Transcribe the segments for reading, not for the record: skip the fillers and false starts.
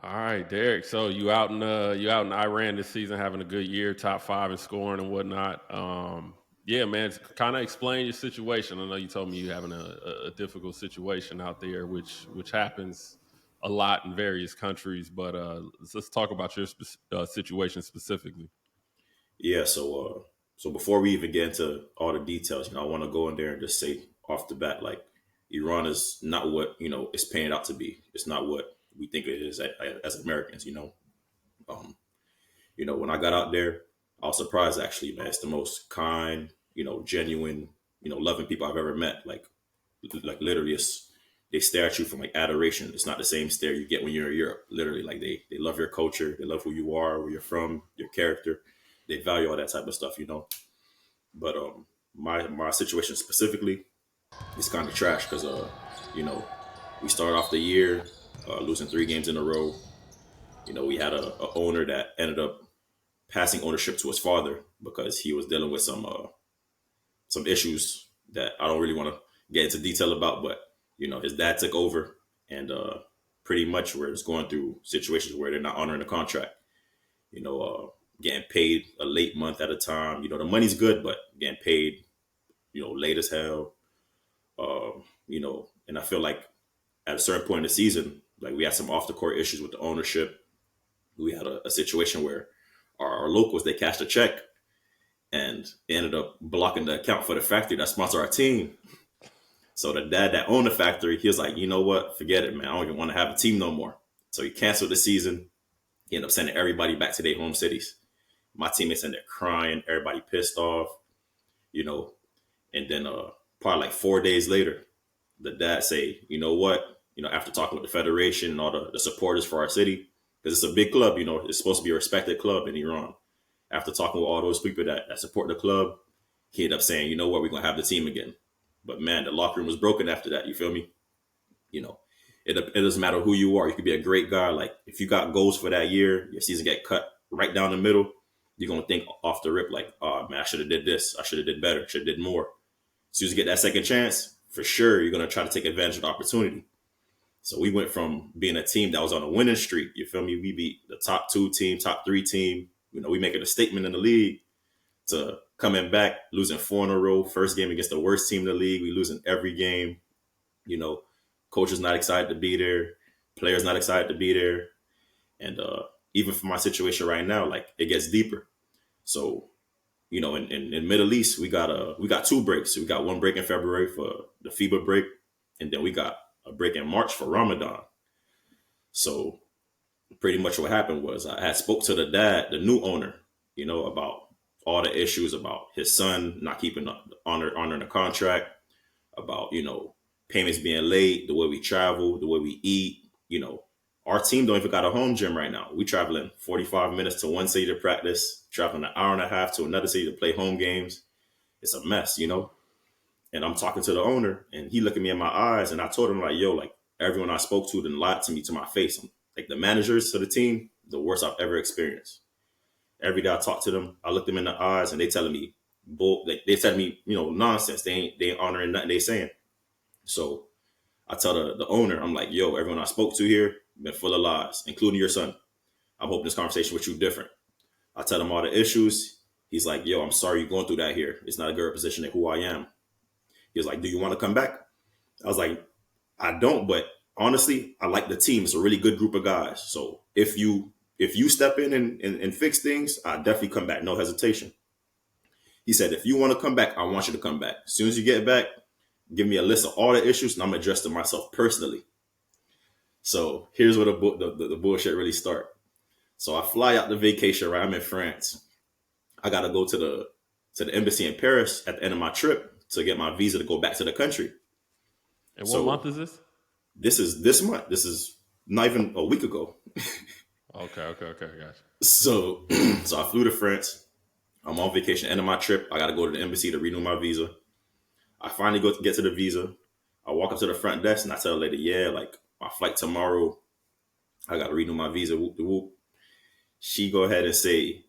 All right, Derek. So you out in Iran this season, having a good year, top five in scoring and whatnot. Yeah, man. Kind of explain your situation. I know you told me you having a difficult situation out there, which happens a lot in various countries. But let's talk about your situation specifically. Yeah, so before we even get into all the details, I want to go in there and just say off the bat, like Iran is not what it's paying out to be. It's not what we think it is as Americans. Um, when I got out there, I was surprised actually, man. It's the most kind, genuine, loving people I've ever met. Like literally, they stare at you from like adoration. It's not the same stare you get when you're in Europe. Literally, like they love your culture, they love who you are, where you're from, your character. They value all that type of stuff. But my situation specifically is kind of trash because you know, we started off the year losing 3 games in a row. We had a owner that ended up passing ownership to his father because he was dealing with some issues that I don't really want to get into detail about. But his dad took over, and pretty much we're just going through situations where they're not honoring the contract. You know, getting paid a late month at a time. The money's good, but getting paid late as hell. And I feel like at a certain point in the season, like we had some off the court issues with the ownership. We had a situation where our locals they cashed a check and they ended up blocking the account for the factory that sponsor our team. So the dad that owned the factory, he was like, you know what, forget it, man. I don't even want to have a team no more. So he canceled the season. He ended up sending everybody back to their home cities. My teammates in there crying, everybody pissed off, you know. And then probably like 4 days later, the dad say, you know what, after talking with the federation and all the supporters for our city, because it's a big club, it's supposed to be a respected club in Iran. After talking with all those people that support the club, he ended up saying, you know what, we're gonna have the team again. But man, the locker room was broken after that. You feel me? You know, it doesn't matter who you are. You could be a great guy. Like if you got goals for that year, your season get cut right down the middle. You're gonna think off the rip like, oh man, I should have did this. I should have did better. Should have did more. As soon as you get that second chance, for sure you're gonna try to take advantage of the opportunity. So we went from being a team that was on a winning streak. You feel me? We beat the top 2 team, top 3 team. We making a statement in the league to coming back, losing 4 in a row. First game against the worst team in the league. We losing every game. You know, coach is not excited to be there. Players not excited to be there. And even for my situation right now, like it gets deeper. So, in Middle East, we got 2 breaks. We got one break in February for the FIBA break, and then we got a break in March for Ramadan. So pretty much what happened was I had spoke to the dad, the new owner, about all the issues about his son not keeping honoring the contract, about payments being late, the way we travel, the way we eat. Our team don't even got a home gym right now. We traveling 45 minutes to one city to practice, traveling an hour and a half to another city to play home games. It's a mess. And I'm talking to the owner, and he looked at me in my eyes, and I told him like, "Yo, like everyone I spoke to didn't lie to me to my face. Like the managers of the team, the worst I've ever experienced. Every day I talk to them, I look them in the eyes, and they telling me bull. They telling me nonsense. They ain't honoring nothing they saying. So I tell the owner, I'm like, yo, everyone I spoke to here been full of lies, including your son. I'm hoping this conversation with you different. I tell him all the issues. He's like, yo, I'm sorry you're going through that here. It's not a good representation of who I am. He was like, do you want to come back? I was like, I don't, but honestly, I like the team. It's a really good group of guys. So if you step in and fix things, I definitely come back, no hesitation. He said, if you want to come back, I want you to come back. As soon as you get back, give me a list of all the issues, and I'm addressing myself personally. So here's where the bullshit really start. So I fly out the vacation, right? I'm in France. I gotta go to the embassy in Paris at the end of my trip to get my visa to go back to the country. And what month So is this? this is this month. This is not even a week ago. Okay, okay, okay, gotcha. So so I flew to France. I'm on vacation, end of my trip. I gotta go to the embassy to renew my visa. I finally go to get to the visa. I walk up to the front desk and I tell the lady, yeah, like my flight tomorrow. I gotta renew my visa. Whoop de whoop. She go ahead and say,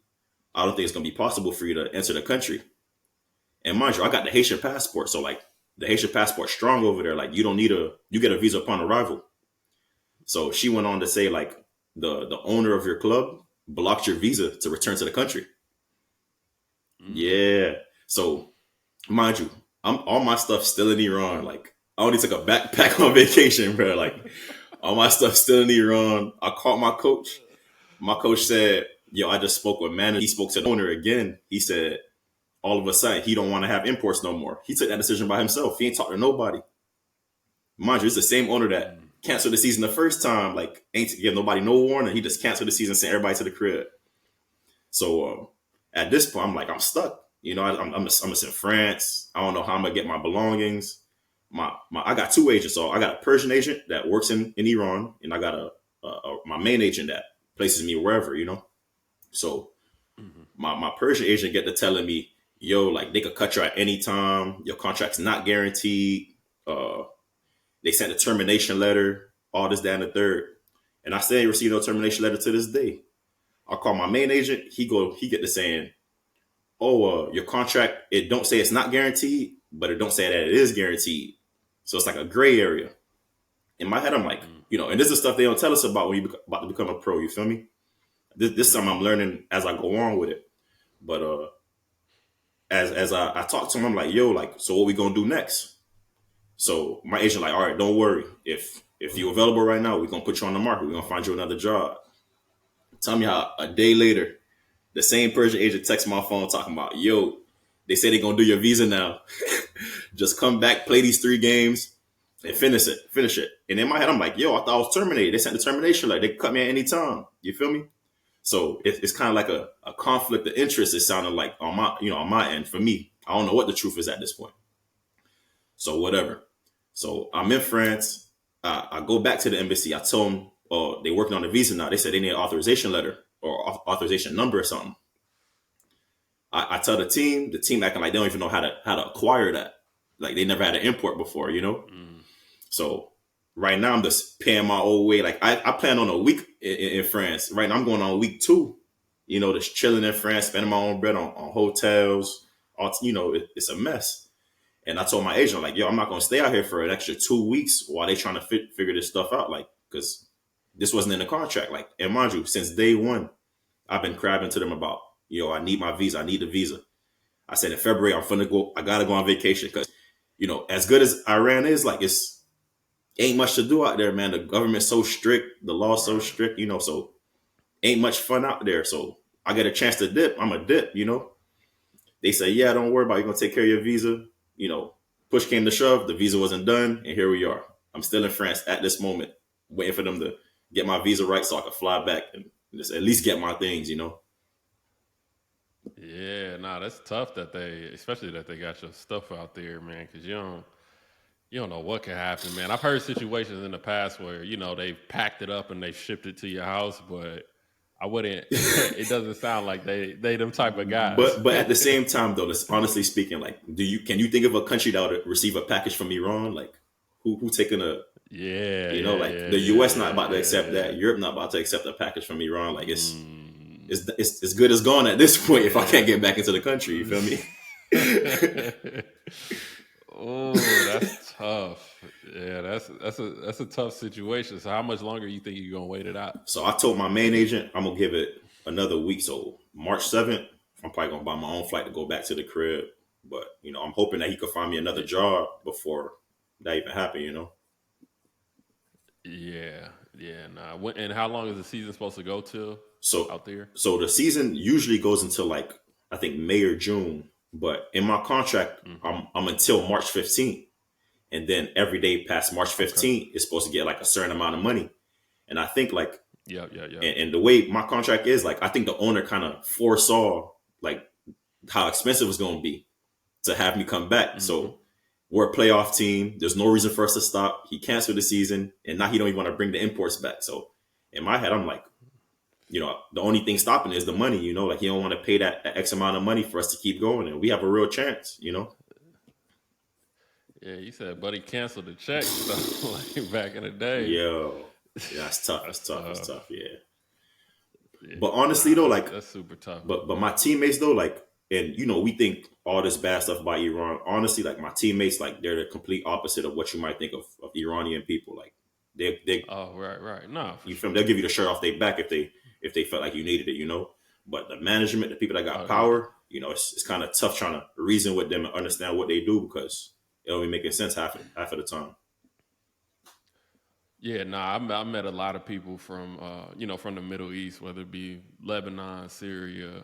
I don't think it's gonna be possible for you to enter the country. And mind you, I got the Haitian passport, so like the Haitian passport strong over there. Like you don't need you get a visa upon arrival. So she went on to say like the owner of your club blocked your visa to return to the country. Mm. Yeah. So mind you, I'm all my stuff still in Iran. Like I only took a backpack on vacation, bro. Like all my stuff still in Iran. I called my coach. My coach said, "Yo, I just spoke with manager. He spoke to the owner again. He said all of a sudden he don't want to have imports no more. He took that decision by himself. He ain't talked to nobody. Mind you, it's the same owner that Mm. canceled the season the first time. Like ain't give nobody no warning. He just canceled the season, sent everybody to the crib. So at this point, I'm like, I'm stuck. You know, I'm just in France. I don't know how I'm gonna get my belongings. I got two agents. So I got a Persian agent that works in Iran, and I got my main agent that places me wherever. You know, so Mm. my Persian agent get to telling me, yo, like they could cut you at any time. Your contract's not guaranteed. Uh, they sent a termination letter. All this, that, and the third, and I still ain't received no termination letter to this day. I call my main agent. He get to saying, "Oh, your contract. It don't say it's not guaranteed, but it don't say that it is guaranteed. So it's like a gray area." In my head, I'm like, Mm. and this is stuff they don't tell us about when you about to become a pro. You feel me? This is something I'm Mm. learning as I go on with it. But as I talk to him, I'm like, "Yo, like, so what we gonna do next?" So my agent like, "All right, don't worry. If you're available right now, we're gonna put you on the market. We're gonna find you another job." Tell me how a day later the same Persian agent texts my phone talking about, yo, they say they're gonna do your visa now. Just come back, play these 3 games, and finish it. Finish it. And in my head, I'm like, yo, I thought I was terminated. They sent the termination letter. They could cut me at any time. You feel me? So it's kind of like a conflict of interest. It sounded like on my end for me. I don't know what the truth is at this point. So whatever. So I'm in France. I go back to the embassy. I told them, oh, they working on the visa now. They said they need an authorization letter or authorization number or something. I tell the team acting like they don't even know how to acquire that. Like they never had an import before, you know? Mm. So right now I'm just paying my old way. Like I plan on a week in France. Right now I'm going on week 2. You know, just chilling in France, spending my own bread on hotels. It's a mess. And I told my agent, like, yo, I'm not gonna stay out here for an extra 2 weeks while they trying to figure this stuff out. Like, because this wasn't in the contract. Like, and mind you, since day one, I've been crabbing to them about, yo, I need my visa. I need the visa. I said in February, I'm finna go. I gotta go on vacation because, as good as Iran is, like it's ain't much to do out there, man. The government's so strict, the law's so Right. strict, so ain't much fun out there. So I get a chance to dip. I'm a dip. They say, yeah, don't worry about it. You're gonna take care of your visa. Push came to shove, the visa wasn't done, and here we are. I'm still in France at this moment, waiting for them to get my visa right so I can fly back and just at least get my things. Yeah, nah, that's tough that especially that they got your stuff out there, man, because you don't know what can happen, man. I've heard situations in the past where they've packed it up and they shipped it to your house, but I wouldn't. It doesn't sound like they them type of guys. But at the same time, though, honestly speaking, like, can you think of a country that would receive a package from Iran? Like, who taking a Yeah, yeah, like yeah, the yeah, U.S. not yeah, about to yeah, accept yeah. that, Europe not about to accept a package from Iran. Like, it's Mm, it's it's, it's good as gone at this point if I yeah. can't get back into the country. You feel me? Oh, that's tough. Yeah, that's a tough situation. So how much longer you think you're gonna wait it out? So I told my main agent I'm gonna give it another week. So March 7th, I'm probably gonna buy my own flight to go back to the crib. But I'm hoping that he could find me another job before that even happened. Yeah, yeah. Nah. And how long is the season supposed to go till So out there? so the season usually goes until like I think May or June. But in my contract, Hmm. I'm until March 15th. And then every day past March Okay. 15th is supposed to get like a certain amount of money. And I think like Yeah, yeah, yeah. and the way my contract is, like I think the owner kind of foresaw like how expensive it's gonna be to have me come back. Hmm. So we're a playoff team. There's no reason for us to stop. He canceled the season and now he don't even want to bring the imports back. So in my head, I'm like, the only thing stopping is the money, like he don't want to pay that X amount of money for us to keep going. And we have a real chance. Yeah, you said Buddy canceled the checks though, like back in the day. Yo, yeah, that's tough. That's That's tough. That's tough. tough. Yeah. Yeah, But honestly nah, though, that's like, that's super tough. but my teammates though, like, and we think all this bad stuff about Iran. Honestly, like my teammates, like they're the complete opposite of what you might think of Iranian people. Like They Oh, right. No, for you feel me? sure. They'll give you the shirt off their back if they felt like you needed it, But the management, the people that got Oh, yeah. power, it's kind of tough trying to reason with them and understand what they do because it don't be making sense half of the time. Yeah, nah, I met a lot of people from, from the Middle East, whether it be Lebanon, Syria,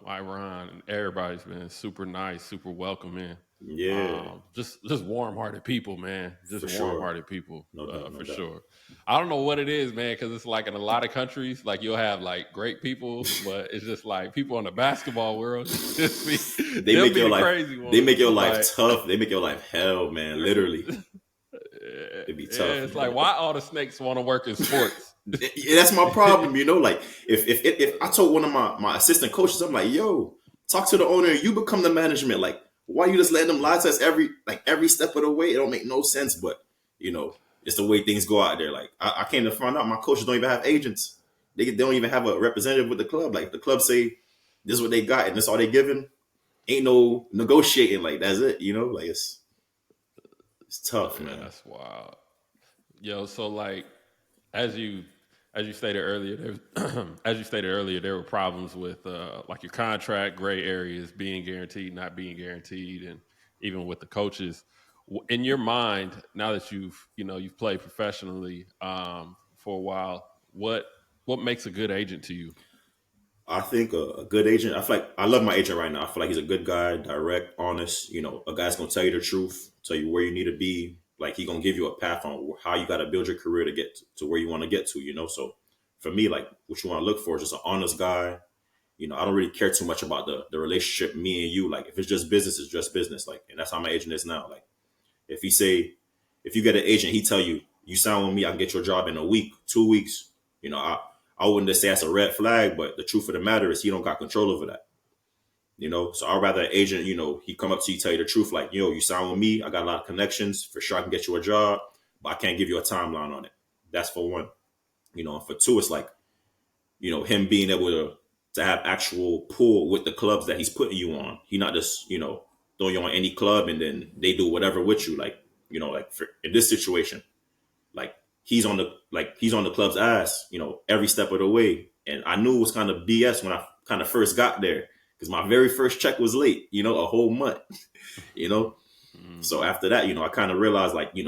Iran, and everybody's been super nice, super welcoming. Yeah, Just warm-hearted people, man. Just for sure. warm-hearted people, No doubt, no for doubt. sure. I don't know what it is, man, because it's like in a lot of countries, like you'll have like great people, but it's just like people in the basketball world just be They they'll make be your the life crazy they make ones. your life Like, tough. They make your life hell, man. Literally. It'd be yeah, tough. it's like why all the snakes want to work in sports? Yeah, that's my problem, Like if I told one of my assistant coaches, I'm like, yo, talk to the owner and you become the management. Like, why you just letting them lie to us every step of the way? It don't make no sense, but it's the way things go out there. Like I came to find out my coaches don't even have agents. They don't even have a representative with the club. Like if the club say this is what they got and this all they giving, ain't no negotiating. Like that's it, Like it's tough, Yeah, man. that's wild. Yo, so like as you as you stated earlier, as you stated earlier, there were problems with like your contract, gray areas being guaranteed, not being guaranteed, and even with the coaches. In your mind, now that you've played professionally for a while, what makes a good agent to you? I think a good agent. I feel like I love my agent right now. I feel like he's a good guy, direct, honest. A guy's gonna tell you the truth, tell you where you need to be. Like he gonna give you a path on how you got to build your career to get to where you want to get to. So for me, like what you want to look for is just an honest guy. I don't really care too much about the relationship me and you. Like if it's just business, it's just business. Like and that's how my agent is now. Like if he say if you get an agent, he tell you you sign with me, I can get your job in a week, 2 weeks. I wouldn't just say that's a red flag, but the truth of the matter is he don't got control over that. So I'd rather an agent, he come up to you, tell you the truth, like, you sign with me, I got a lot of connections, for sure I can get you a job, but I can't give you a timeline on it. That's for one. And for two, it's like, him being able to have actual pull with the clubs that he's putting you on. He not just, throwing you on any club and then they do whatever with you. Like, like in this situation, like he's on the club's ass, every step of the way. And I knew it was kind of BS when I kind of first got there because my very first check was late, a whole month, you know. Mm. So after that, I kind of realized like, you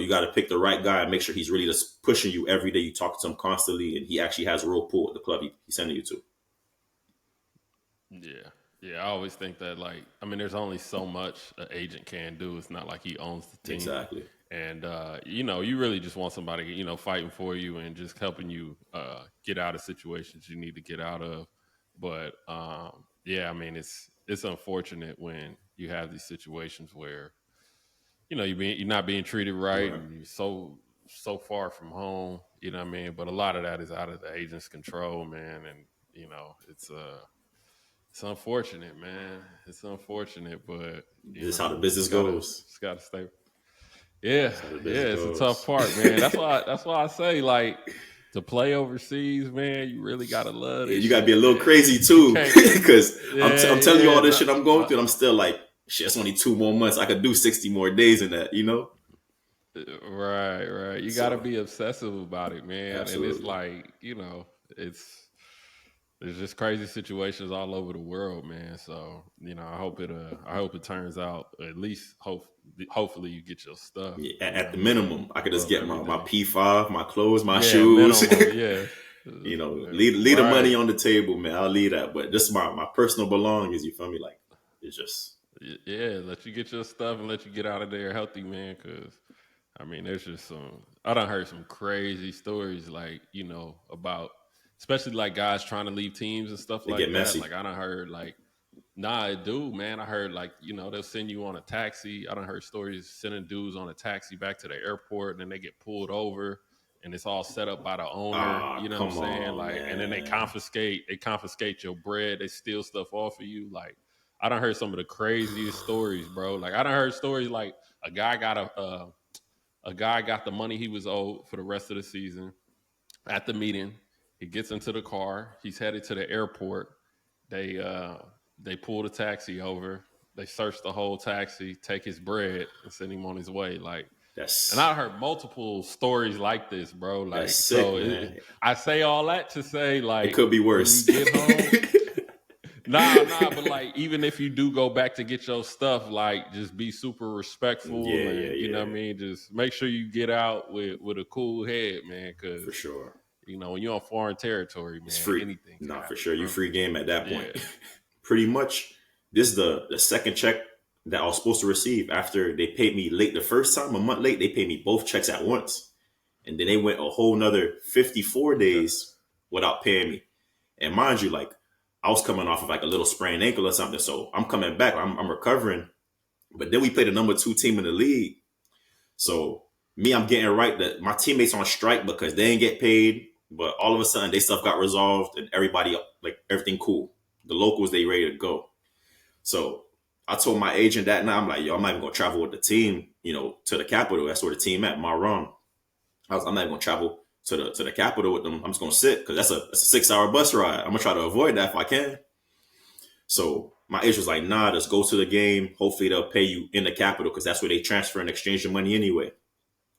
got to pick the right guy and make sure he's really just pushing you every day. You talk to him constantly, and he actually has a real pull at the club he's sending you to. Yeah. Yeah, I always think that there's only so much an agent can do. It's not like he owns the team. Exactly. And you really just want somebody, fighting for you and just helping you get out of situations you need to get out of. But yeah, it's unfortunate when you have these situations where you're not being treated right Right. and you're so far from home. You know what I mean? But a lot of that is out of the agent's control, man. And it's unfortunate, man. It's unfortunate, but This is how the business goes. just gotta stay. Yeah, That's how the yeah, business it's a tough goes. part, man. That's why I say like to play overseas, man. You really gotta love Yeah, this you gotta be a shit, little man. crazy You too, can't. because Yeah, I'm telling you all yeah. this shit I'm going through, and I'm still like, shit. It's only 2 more months. I could do 60 more days in that. Right. You gotta So be obsessive about it, man. And it's absolutely, like it's there's just crazy situations all over the world, man. So I hope it turns out at least hopefully you get your stuff. yeah, You know at what the I mean? minimum, I could just Above get my everything. P5, my clothes, my Yeah, shoes. minimum. Yeah. Leave the money Right. on the table, man. I'll leave that, but this is my personal belongings. You feel me? Like it's just Yeah, let you get your stuff and let you get out of there healthy, man. Because there's just I done heard some crazy stories, like about especially like guys trying to leave teams and stuff it get like that. messy. Like I done heard like, nah, it do, man. I heard like they'll send you on a taxi. I done heard stories sending dudes on a taxi back to the airport, and then they get pulled over. And it's all set up by the owner, Ah, you know what I'm come saying? on, Like, and then man. they confiscate your bread, they steal stuff off of you. Like, I done heard some of the craziest stories, bro. Like, I done heard stories like a guy got a guy got the money he was owed for the rest of the season. At the meeting, he gets into the car. He's headed to the airport. They uh, they pull the taxi over. They search the whole taxi, take his bread, and send him on his way. Like And I heard multiple stories like this, bro. That's Like, sick, so man. I say all that to say, It like, could be when you worse. get home, nah, but like, even if you do go back to get your stuff, like, just be super respectful, and you know what I Yeah, mean. Just make sure you get out with a cool head, man, for because sure. when you're on foreign territory, It's man, free. anything can Nah, for happen, sure. You bro. free game at that point. Yeah. Pretty much, this is the second check that I was supposed to receive after they paid me late the first time, a month late. They paid me both checks at once. And then they went a whole nother 54 Okay. days without paying me. And mind you, like, I was coming off of like a little sprained ankle or something. So I'm coming back, I'm recovering. But then we played the number 2 team in the league. So I'm getting right that my teammates on strike because they didn't get paid. But all of a sudden, they stuff got resolved and everybody, like, everything cool. The locals, they ready to go. So I told my agent that night, I'm like, yo, I'm not even going to travel with the team, to the capital. That's where the team at, Maran. I'm not even going to travel to the capital with them. I'm just going to sit because that's a 6-hour bus ride. I'm going to try to avoid that if I can. So my agent was like, nah, just go to the game. Hopefully they'll pay you in the capital because that's where they transfer and exchange the money anyway.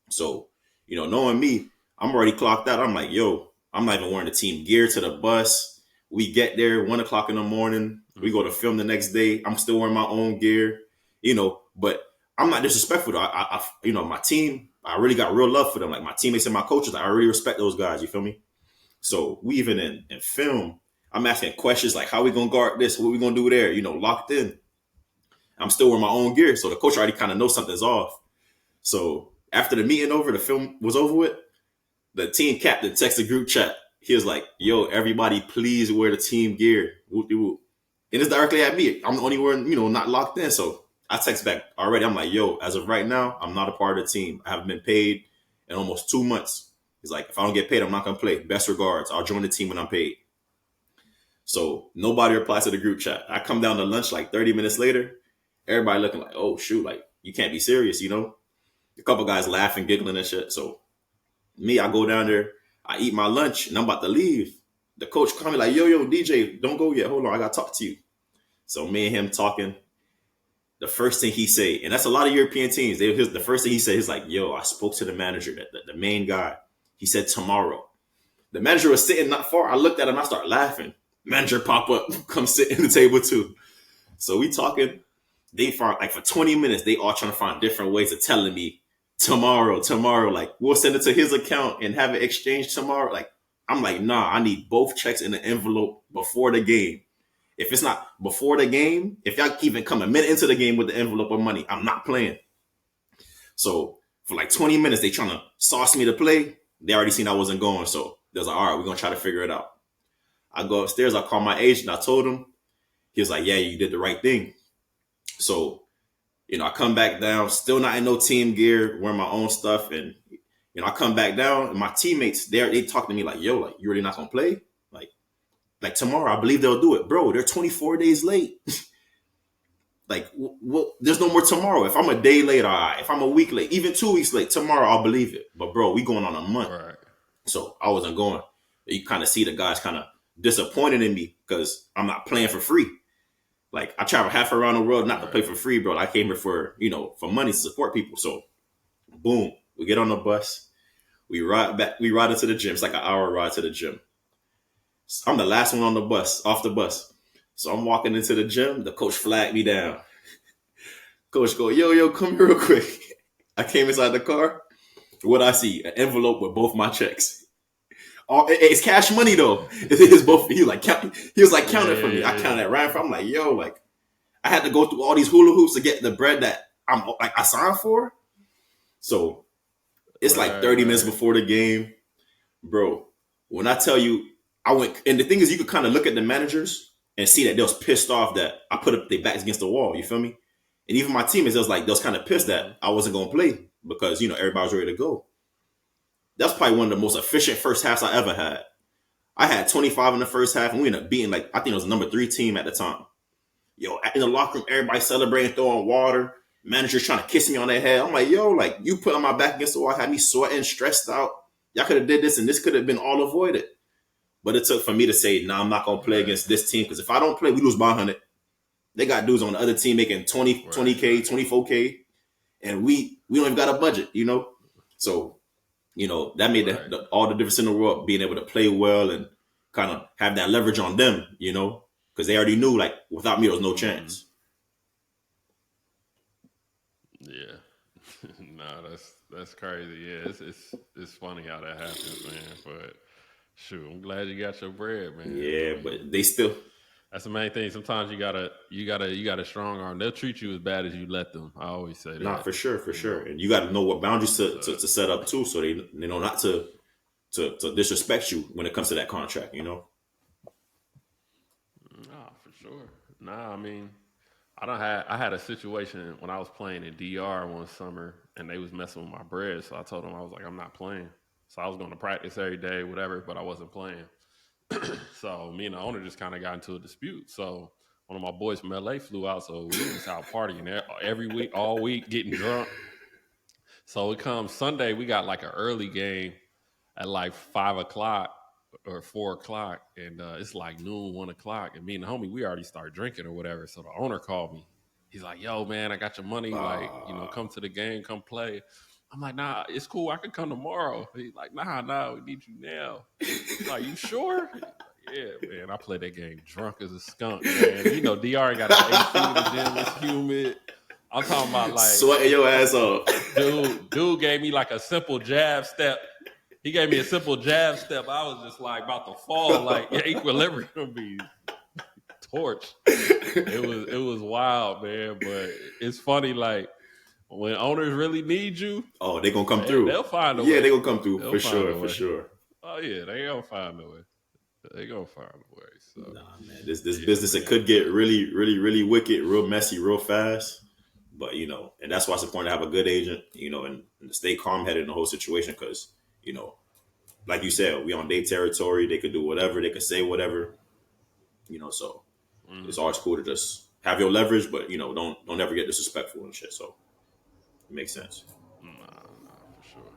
So, knowing me, I'm already clocked out. I'm like, yo, I'm not even wearing the team gear to the bus. We get there 1 o'clock in the morning. We go to film the next day. I'm still wearing my own gear, but I'm not disrespectful. My team, I really got real love for them. Like my teammates and my coaches, I really respect those guys. You feel me? So we even in film, I'm asking questions like, how we going to guard this? What we going to do there? Locked in. I'm still wearing my own gear. So the coach already kind of knows something's off. So after the meeting over, the film was over with, the team captain texted group chat. He was like, yo, everybody please wear the team gear. Whoop, whoop. And it's directly at me. I'm the only one, not locked in. So I text back already. I'm like, yo, as of right now, I'm not a part of the team. I haven't been paid in almost 2 months. He's like, if I don't get paid, I'm not going to play. Best regards. I'll join the team when I'm paid. So nobody replies to the group chat. I come down to lunch like 30 minutes later. Everybody looking like, oh, shoot, like, you can't be serious, A couple guys laughing, giggling and shit. So I go down there, I eat my lunch, and I'm about to leave. The coach called me like, yo, DJ, don't go yet. Hold on, I got to talk to you. So me and him talking. The first thing he say, and that's a lot of European teams, the first thing he said is like, yo, I spoke to the manager, the main guy. He said tomorrow. The manager was sitting not far. I looked at him, I start laughing. Manager pop up, come sit in the table too. So we talking. They find like for 20 minutes, they all trying to find different ways of telling me tomorrow. Like we'll send it to his account and have it exchanged tomorrow. Like I'm like, nah, I need both checks in the envelope before the game. If it's not before the game, if y'all even come a minute into the game with the envelope of money, I'm not playing. So for like 20 minutes, they trying to sauce me to play. They already seen I wasn't going. So they was like, all right, we're going to try to figure it out. I go upstairs, I call my agent, I told him. He was like, yeah, you did the right thing. So, I come back down, still not in no team gear, wearing my own stuff. And, I come back down and my teammates, they talk to me like, yo, like, you really not going to play? Like tomorrow, I believe they'll do it. Bro, they're 24 days late. Like, there's no more tomorrow. If I'm a day late, all right. If I'm a week late, even 2 weeks late, tomorrow I'll believe it. But, bro, we going on a month. Right. So I wasn't going. You kind of see the guys kind of disappointed in me because I'm not playing for free. Like, I travel half around the world not to play for free, bro. I came here for, for money to support people. So, boom, we get on the bus. We ride back. We ride into the gym. It's like an hour ride to the gym. So I'm the last one on the bus, off the bus. So I'm walking into the gym. The coach flagged me down. Coach go, yo, come here real quick. I came inside the car. What I see, an envelope with both my checks. It's cash money though. It's both. He was like counting for me. I counted that right. I'm like, yo, like I had to go through all these hula hoops to get the bread that I signed for. So it's like 30 minutes before the game, bro. When I tell you, I went, and the thing is, you could kind of look at the managers and see that they was pissed off that I put up their backs against the wall. You feel me? And even my teammates, they was kind of pissed that I wasn't going to play because, everybody was ready to go. That's probably one of the most efficient first halves I ever had. I had 25 in the first half, and we ended up beating, I think it was the number 3 team at the time. Yo, in the locker room, everybody celebrating, throwing water. Managers trying to kiss me on their head. I'm like, yo, like, you put on my back against the wall, had me sweating, stressed out. Y'all could have did this, and this could have been all avoided. But it took for me to say, nah, I'm not going to play against this team, because if I don't play, we lose by 100. They got dudes on the other team making 20K, 24K. and we don't even got a budget, you know. So that made Right. all the difference in the world, being able to play well and kind of have that leverage on them, because they already knew like without me there was no Mm-hmm. chance. Yeah. No, that's crazy. Yeah, it's funny how that happens, man. But shoot, I'm glad you got your bread, man. I Yeah, mean, but they still. that's the main thing. Sometimes you gotta strong arm. They'll treat you as bad as you let them. I always say Nah, that. for sure, for You sure. know. And you got to know what boundaries So to set up too, so they know not to disrespect you when it comes to that contract. nah, for sure. Nah, I mean, I had a situation when I was playing in DR one summer, and they was messing with my bread. So I told them I was like, I'm not playing. So I was going to practice every day, whatever, but I wasn't playing. So me and the owner just kind of got into a dispute. So one of my boys from LA flew out, so we was out partying every week, all week, getting drunk. So it comes Sunday, we got like an early game at like 5 o'clock or 4 o'clock, and it's like noon, 1 o'clock, and me and the homie, we already started drinking or whatever. So the owner called me. He's like, "Yo, man, I got your money. Like, Uh, come to the game, come play." I'm like, "Nah, it's cool. I can come tomorrow." He's like, "Nah, we need you now." I'm like, "You sure?" He's like, "Yeah, man. I played that game drunk as a skunk, man. DR ain't got no AC in the gym. It's humid. I'm talking about like, sweating your ass off. dude gave me like a simple jab step. He gave me a simple jab step. I was just like about to fall. Like your equilibrium be torched. It was wild, man. But it's funny, like when owners really need you, Oh, they gonna come they'll through. find a Yeah, way. they gonna come through They'll for find sure, a for way. sure. Oh yeah, they gonna find a way. They gonna find a way. So Nah, man, this yeah, business, it man. could get really, really, really wicked, real messy, real fast. But and that's why it's important to have a good agent, and stay calm headed in the whole situation, because like you said, we on their territory. They could do whatever, they could say whatever, So it's Mm-hmm. always cool to just have your leverage, but don't ever get disrespectful and shit. So it makes sense. Nah, for sure.